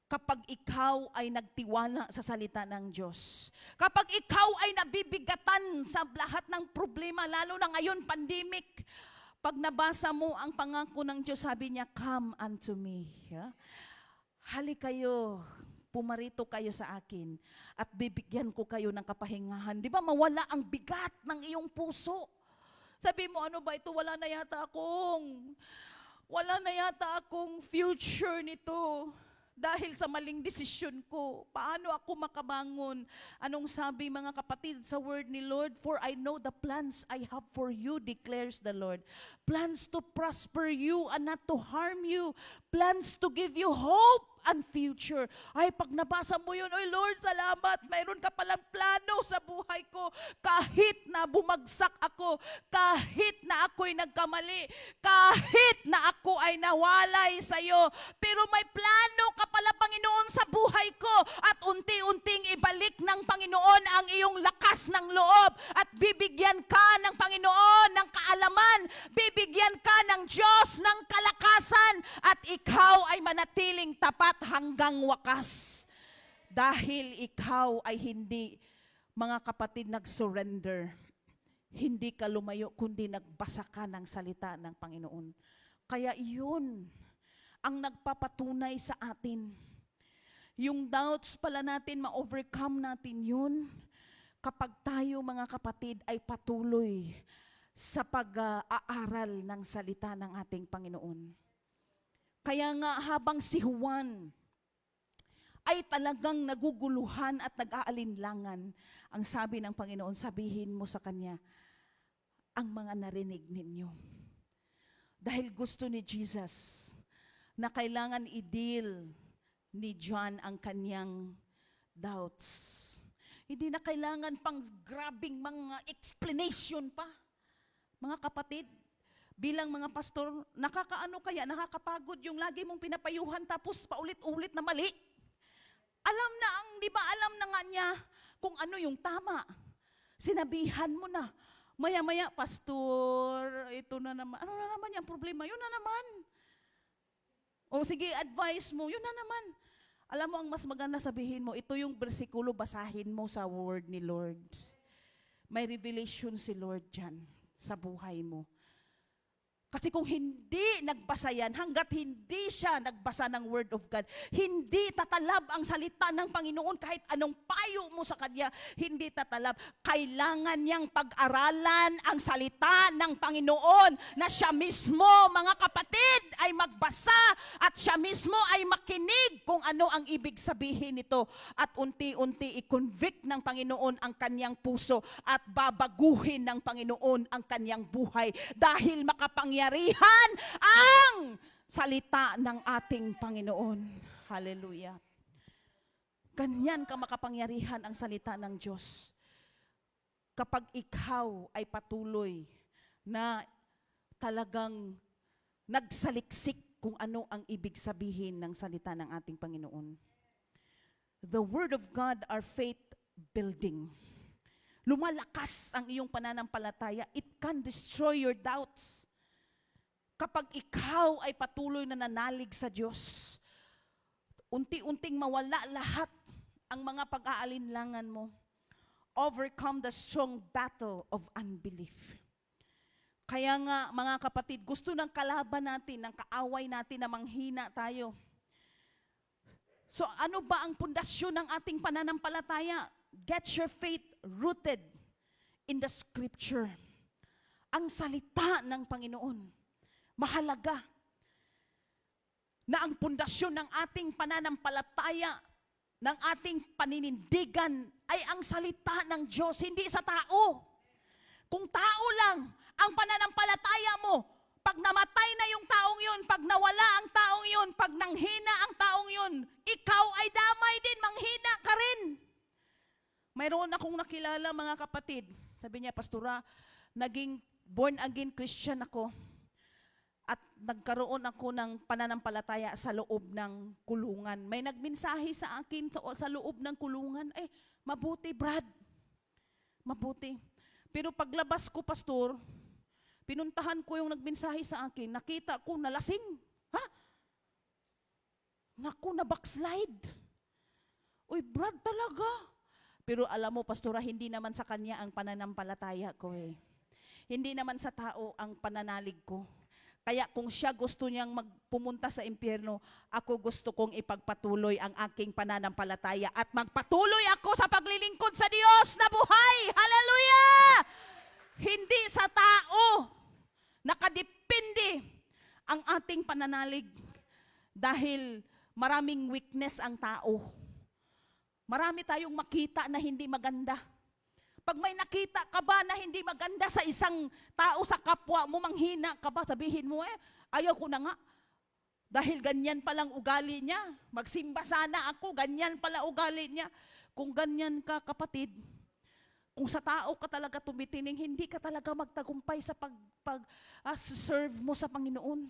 kapag ikaw ay nagtiwala sa salita ng Diyos. Kapag ikaw ay nabibigatan sa lahat ng problema, lalo na ngayon, pandemic, Pag nabasa mo ang pangako ng Diyos, sabi niya, come unto me. Yeah? Halik kayo, pumarito kayo sa akin at bibigyan ko kayo ng kapahingahan. Di ba mawala ang bigat ng iyong puso? Sabi mo, ano ba ito? Wala na yata akong future nito. Dahil sa maling desisyon ko, paano ako makabangon? Anong sabi mga kapatid sa word ni Lord? For I know the plans I have for you, declares the Lord. Plans to prosper you and not to harm you. Plans to give you hope and future. Ay, pag nabasa mo yun, oy Lord, salamat, mayroon ka palang plano sa buhay ko. Kahit na bumagsak ako, kahit na ako'y nagkamali, kahit na ako ay nawalay sa iyo, pero may plano ka pala, Panginoon, sa buhay ko. At unti-unting ibalik ng Panginoon ang iyong lakas ng loob at bibigyan ka ng Panginoon ng kaalaman, bibigyan ka ng Diyos ng kalakasan at ikaw ay manatiling tapat hanggang wakas. Dahil ikaw ay hindi, mga kapatid, nag-surrender. Hindi ka lumayo, kundi nagbasa ka ng salita ng Panginoon. Kaya yun ang nagpapatunay sa atin. Yung doubts pala natin, ma-overcome natin yun kapag tayo, mga kapatid, ay patuloy sa pag-aaral ng salita ng ating Panginoon. Kaya nga habang si Juan ay talagang naguguluhan at nag-aalinlangan, ang sabi ng Panginoon, sabihin mo sa kanya ang mga narinig ninyo. Dahil gusto ni Jesus na kailangan i-deal ni John ang kanyang doubts. Hindi na kailangan pang grabing mga explanation pa. Mga kapatid, bilang mga pastor, nakakapagod yung lagi mong pinapayuhan tapos paulit-ulit na mali. Di ba alam na nga niya kung ano yung tama. Sinabihan mo na. Maya-maya, pastor, ito na naman. Ano na naman yung problema? Yun na naman. O sige, advice mo, yun na naman. Alam mo, ang mas maganda sabihin mo, ito yung bersikulo, basahin mo sa word ni Lord. May revelation si Lord dyan sa buhay mo. Kasi kung hindi nagbasa yan, hanggat hindi siya nagbasa ng Word of God, hindi tatalab ang salita ng Panginoon kahit anong payo mo sa Kanya, hindi tatalab. Kailangan niyang pag-aralan ang salita ng Panginoon na siya mismo, mga kapatid, ay magbasa at siya mismo ay makinig kung ano ang ibig sabihin nito. At unti-unti i-convict ng Panginoon ang kanyang puso at babaguhin ng Panginoon ang kanyang buhay dahil makapangyarihan ang salita ng ating Panginoon. Hallelujah. Ganyan ka makapangyarihan ang salita ng Diyos. Kapag ikaw ay patuloy na talagang nagsaliksik kung ano ang ibig sabihin ng salita ng ating Panginoon. The Word of God are faith building. Lumalakas ang iyong pananampalataya. It can destroy your doubts. Kapag ikaw ay patuloy na nanalig sa Diyos, unti-unting mawala lahat ang mga pag-aalinlangan mo. Overcome the strong battle of unbelief. Kaya nga, mga kapatid, gusto ng kalaban natin, ng kaaway natin na manghina tayo. So ano ba ang pundasyon ng ating pananampalataya? Get your faith rooted in the Scripture. Ang salita ng Panginoon. Mahalaga na ang pundasyon ng ating pananampalataya, ng ating paninindigan ay ang salita ng Diyos, hindi sa tao. Kung tao lang ang pananampalataya mo, pag namatay na yung taong yun, pag nawala ang taong yun, pag nanghina ang taong yun, ikaw ay damay din, manghina ka rin. Mayroon akong nakilala, mga kapatid. Sabi niya, Pastora, naging born again Christian ako. At nagkaroon ako ng pananampalataya sa loob ng kulungan. May nagmensahe sa akin sa loob ng kulungan. Mabuti, Brad. Mabuti. Pero paglabas ko, Pastor, pinuntahan ko yung nagmensahe sa akin. Nakita ko nalasing. Naku, na backslide. Uy, Brad talaga. Pero alam mo, Pastora, hindi naman sa kanya ang pananampalataya ko . Hindi naman sa tao ang pananalig ko. Kaya kung siya gusto niyang magpumunta sa impyerno, ako gusto kong ipagpatuloy ang aking pananampalataya at magpatuloy ako sa paglilingkod sa Diyos na buhay. Hallelujah! Hindi sa tao nakadepende ang ating pananalig dahil maraming weakness ang tao. Marami tayong makita na hindi maganda. Pag may nakita ka ba na hindi maganda sa isang tao, sa kapwa mo, manghina ka ba, sabihin mo ayaw ko na nga. Dahil ganyan palang ugali niya. Magsimba sana ako, ganyan pala ugali niya. Kung ganyan ka, kapatid, kung sa tao ka talaga tumitining, hindi ka talaga magtagumpay sa serve mo sa Panginoon.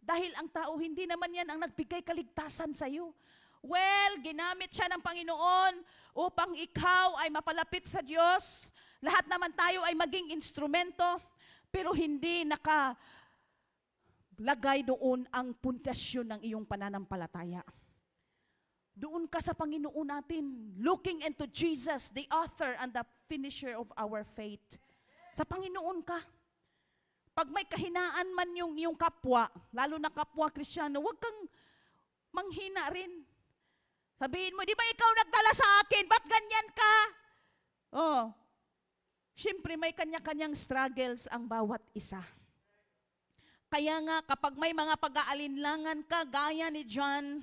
Dahil ang tao, hindi naman yan ang nagbigay kaligtasan sa iyo. Well, ginamit siya ng Panginoon upang ikaw ay mapalapit sa Diyos. Lahat naman tayo ay maging instrumento, pero hindi nakalagay doon ang pundasyon ng iyong pananampalataya. Doon ka sa Panginoon natin, looking into Jesus, the author and the finisher of our faith. Sa Panginoon ka. Pag may kahinaan man yung kapwa, lalo na kapwa Kristiyano, huwag kang manghina rin. Sabihin mo, di ba ikaw nagdala sa akin? Ba't ganyan ka? Oh, siyempre may kanya-kanyang struggles ang bawat isa. Kaya nga, kapag may mga pag-aalinlangan ka, gaya ni John,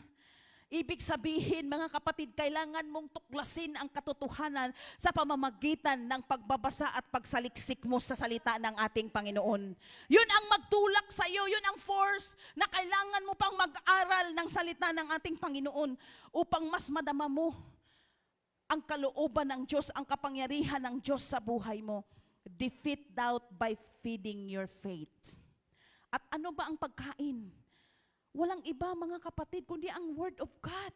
ibig sabihin, mga kapatid, kailangan mong tuklasin ang katotohanan sa pamamagitan ng pagbabasa at pagsaliksik mo sa salita ng ating Panginoon. Yun ang magtulak sa iyo, yun ang force na kailangan mo pang mag-aral ng salita ng ating Panginoon upang mas madama mo ang kalooban ng Diyos, ang kapangyarihan ng Diyos sa buhay mo. Defeat doubt by feeding your faith. At ano ba ang pagkain? Walang iba, mga kapatid, kundi ang Word of God.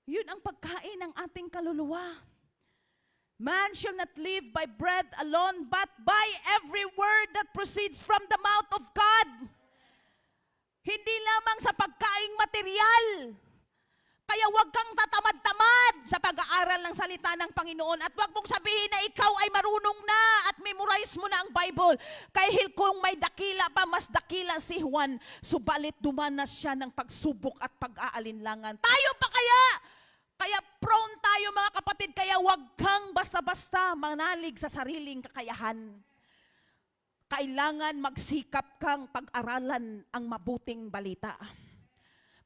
Yun ang pagkain ng ating kaluluwa. Man shall not live by bread alone, but by every word that proceeds from the mouth of God. Hindi lamang sa pagkaing material. Kaya huwag kang tatamad-tamad sa pag-aaral ng salita ng Panginoon at huwag mong sabihin na ikaw ay marunong na at memorize mo na ang Bible. Kahit kung may dakila pa, mas dakila si Juan, subalit dumanas siya ng pagsubok at pag-aalinlangan. Tayo pa kaya? Kaya prone tayo, mga kapatid, kaya huwag kang basta-basta manalig sa sariling kakayahan. Kailangan magsikap kang pag-aralan ang mabuting balita.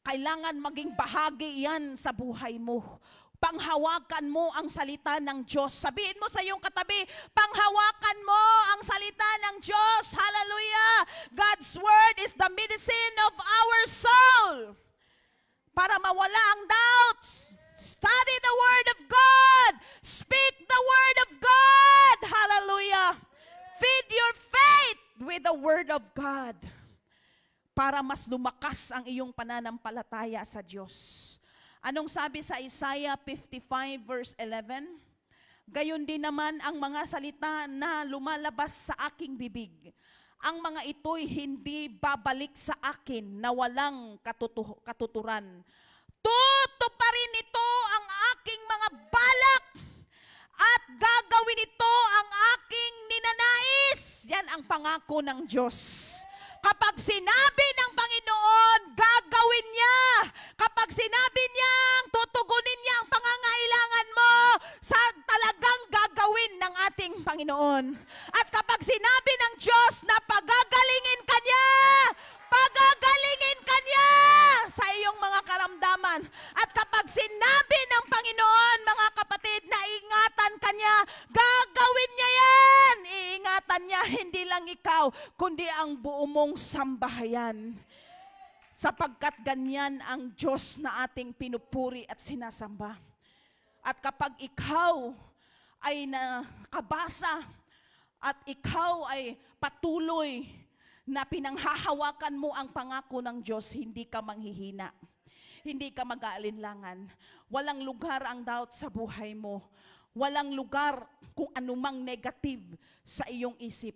Kailangan maging bahagi yan sa buhay mo. Panghawakan mo ang salita ng Diyos. Sabihin mo sa iyong katabi, panghawakan mo ang salita ng Diyos. Hallelujah! God's word is the medicine of our soul. Para mawala ang doubts, study the word of God. Speak the word of God. Hallelujah! Feed your faith with the word of God. Para mas lumakas ang iyong pananampalataya sa Diyos. Anong sabi sa Isaiah 55 verse 11? Gayon din naman ang mga salita na lumalabas sa aking bibig. Ang mga ito'y hindi babalik sa akin na walang katuturan. Tutuparin ito ang aking mga balak at gagawin ito ang aking ninanais. Yan ang pangako ng Diyos. Kapag sinabi ng Panginoon, gagawin niya. Kapag sinabi niyang tutugunin niya ang pangangailangan mo, sa talagang gagawin ng ating Panginoon. At kapag sinabi ng Diyos na pagagalingin ka niya sa iyong mga karamdaman. At kapag sinabi ng Panginoon, mga kapatid, na ingatan ka niya, gagawin niya yan. Iingatan niya, hindi lang ikaw, kundi ang buo mong sambahayan. Sapagkat ganyan ang Diyos na ating pinupuri at sinasamba. At kapag ikaw ay nakabasa at ikaw ay patuloy na pinanghahawakan mo ang pangako ng Diyos, hindi ka manghihina. Hindi ka mag-aalinlangan. Walang lugar ang doubt sa buhay mo. Walang lugar kung anumang negative sa iyong isip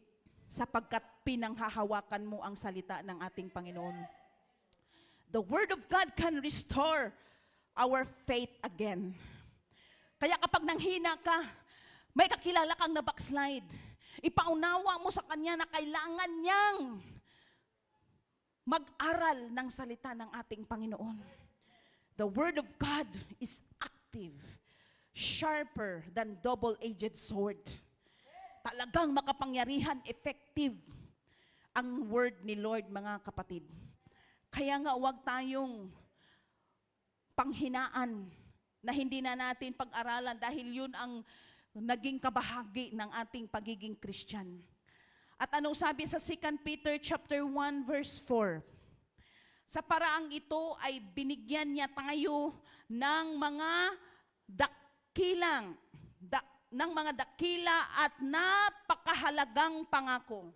sapagkat pinanghahawakan mo ang salita ng ating Panginoon. The Word of God can restore our faith again. Kaya kapag nanghina ka, may kakilala kang na backslide. Ipaunawa mo sa kanya na kailangan niyang mag-aral ng salita ng ating Panginoon. The Word of God is active, sharper than double-edged sword. Talagang makapangyarihan, effective ang Word ni Lord, mga kapatid. Kaya nga huwag tayong panghinaan na hindi na natin pag-aralan dahil yun ang naging kabahagi ng ating pagiging Christian. At anong sabi sa 2 Peter chapter 1 verse 4? Sa paraang ito ay binigyan niya tayo ng mga dakila at napakahalagang pangako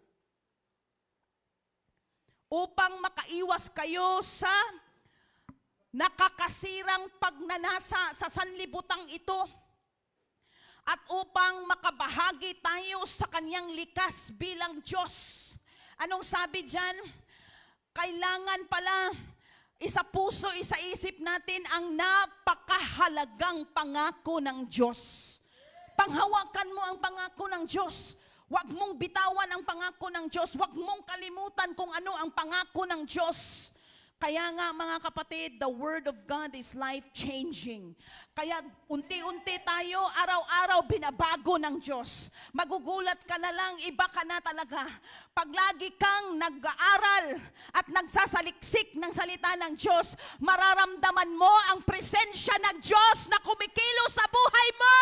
upang makaiwas kayo sa nakakasirang pagnanasa sa sanlibutang ito at upang makabahagi tayo sa kanyang likas bilang Diyos. Anong sabi dyan? Kailangan pala isa-puso, isa-isip natin ang napakahalagang pangako ng Diyos. Panghawakan mo ang pangako ng Diyos. Huwag mong bitawan ang pangako ng Diyos. Huwag mong kalimutan kung ano ang pangako ng Diyos. Kaya nga mga kapatid, the Word of God is life-changing. Kaya unti-unti tayo, araw-araw binabago ng Diyos. Magugulat ka na lang, iba ka na talaga. Pag lagi kang nag-aaral at nagsasaliksik ng salita ng Diyos, mararamdaman mo ang presensya ng Diyos na kumikilos sa buhay mo.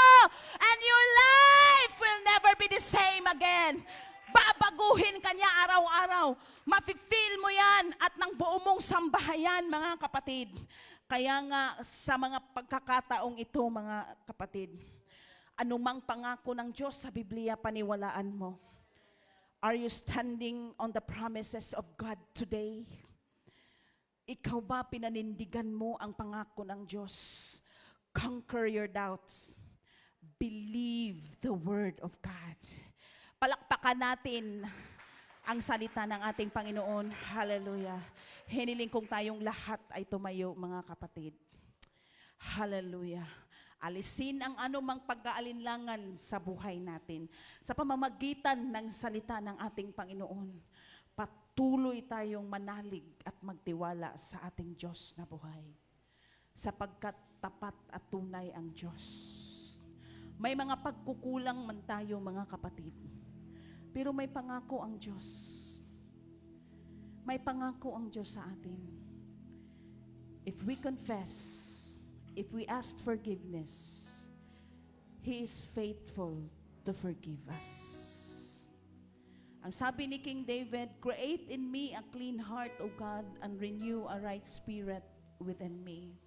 And your life will never be the same again. Babaguhin ka niya araw-araw. Mafe-feel mo yan at ng buo mong sambahayan, mga kapatid. Kaya nga sa mga pagkakataong ito, mga kapatid, anumang pangako ng Diyos sa Biblia, paniwalaan mo. Are you standing on the promises of God today? Ikaw ba pinanindigan mo ang pangako ng Diyos? Conquer your doubts. Believe the Word of God. Palakpakan natin ang salita ng ating Panginoon. Hallelujah. Hiniling kong tayong lahat ay tumayo, mga kapatid. Hallelujah. Alisin ang anumang pag-aalinlangan sa buhay natin. Sa pamamagitan ng salita ng ating Panginoon, patuloy tayong manalig at magtiwala sa ating Diyos na buhay. Sapagkat tapat at tunay ang Diyos. May mga pagkukulang man tayo, mga kapatid. Pero may pangako ang Diyos. May pangako ang Diyos sa atin. If we confess, if we ask forgiveness, He is faithful to forgive us. Ang sabi ni King David, create in me a clean heart, O God, and renew a right spirit within me.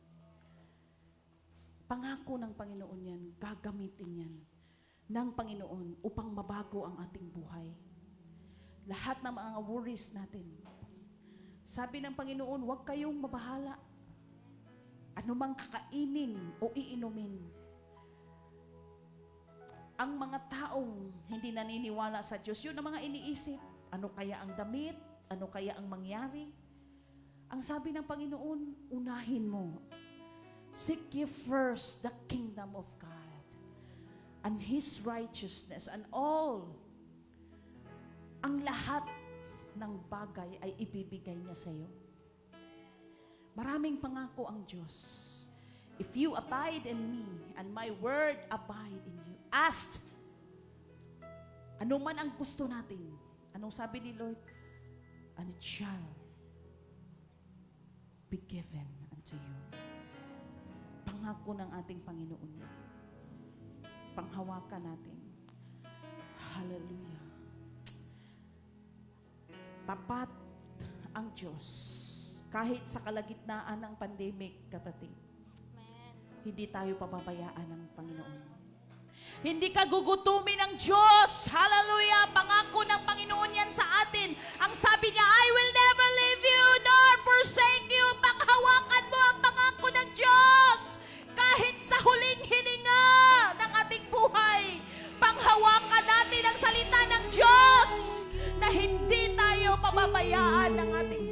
Pangako ng Panginoon yan, gagamitin yan ng Panginoon upang mabago ang ating buhay. Lahat ng mga worries natin. Sabi ng Panginoon, huwag kayong mabahala. Anumang kakainin o iinumin. Ang mga taong hindi naniniwala sa Diyos, yun ang mga iniisip. Ano kaya ang damit? Ano kaya ang mangyari? Ang sabi ng Panginoon, unahin mo. Seek ye first the kingdom of God and His righteousness, and all, ang lahat ng bagay ay ibibigay niya sa iyo. Maraming pangako ang Diyos. If you abide in me, and my word abide in you, ask, ano man ang gusto natin, anong sabi ni Lord? And it shall be given unto you. Pangako ng ating Panginoon yan. Panghawakan natin. Hallelujah. Tapat ang Diyos. Kahit sa kalagitnaan ng pandemic, kapatid. Amen. Hindi tayo pababayaan ng Panginoon. Hindi ka gugutumin ng Diyos. Hallelujah. Pangako ng Panginoon yan sa atin. Ang sabi niya, I will never leave you nor forsake you. Panghawakan mo ang pangako ng Diyos. Kahit sa huling hininga ng ating buhay, panghawakan natin ang salita ng Diyos na hindi tayo pababayaan ng ating